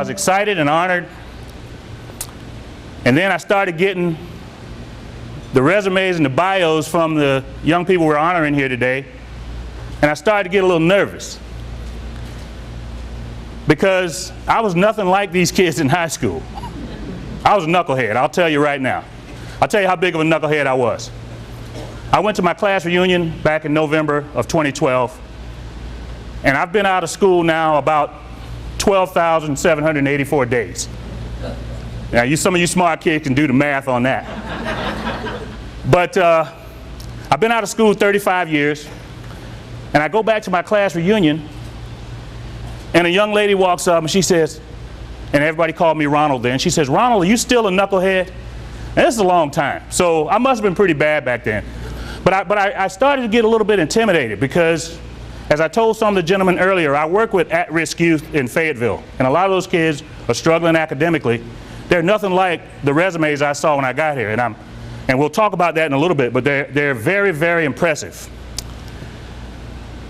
was excited and honored. And then I started getting the resumes and the bios from the young people we're honoring here today. And I started to get a little nervous, because I was nothing like these kids in high school. I was a knucklehead, I'll tell you right now. I'll tell you how big of a knucklehead I was. I went to my class reunion back in November of 2012, and I've been out of school now about 12,784 days. Now, some of you smart kids can do the math on that. But I've been out of school 35 years, and I go back to my class reunion, and a young lady walks up and she says, and everybody called me Ronald then, she says, "Ronald, are you still a knucklehead?" And this is a long time, so I must have been pretty bad back then. But I started to get a little bit intimidated, because as I told some of the gentlemen earlier, I work with at-risk youth in Fayetteville, and a lot of those kids are struggling academically. They're nothing like the resumes I saw when I got here, and we'll talk about that in a little bit, but they're very, very impressive.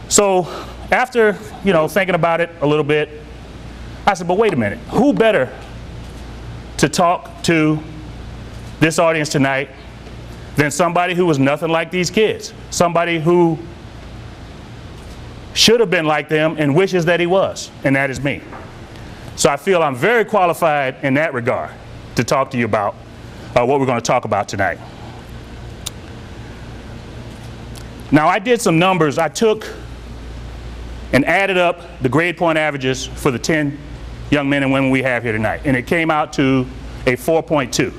So after, thinking about it a little bit, I said, but wait a minute, who better to talk to this audience tonight than somebody who was nothing like these kids, somebody who should have been like them and wishes that he was, and that is me. So I feel I'm very qualified in that regard to talk to you about what we're going to talk about tonight. Now, I did some numbers. I took and added up the grade point averages for the 10 young men and women we have here tonight, and it came out to a 4.2.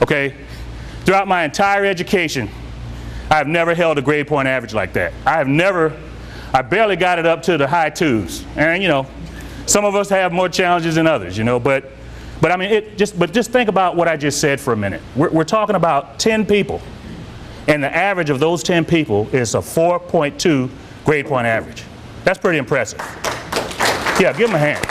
Okay? Throughout my entire education, I've never held a grade point average like that. I barely got it up to the high 2s. And some of us have more challenges than others, but I mean, just think about what I just said for a minute. We're talking about 10 people, and the average of those 10 people is a 4.2 grade point average. That's pretty impressive. Yeah, give them a hand.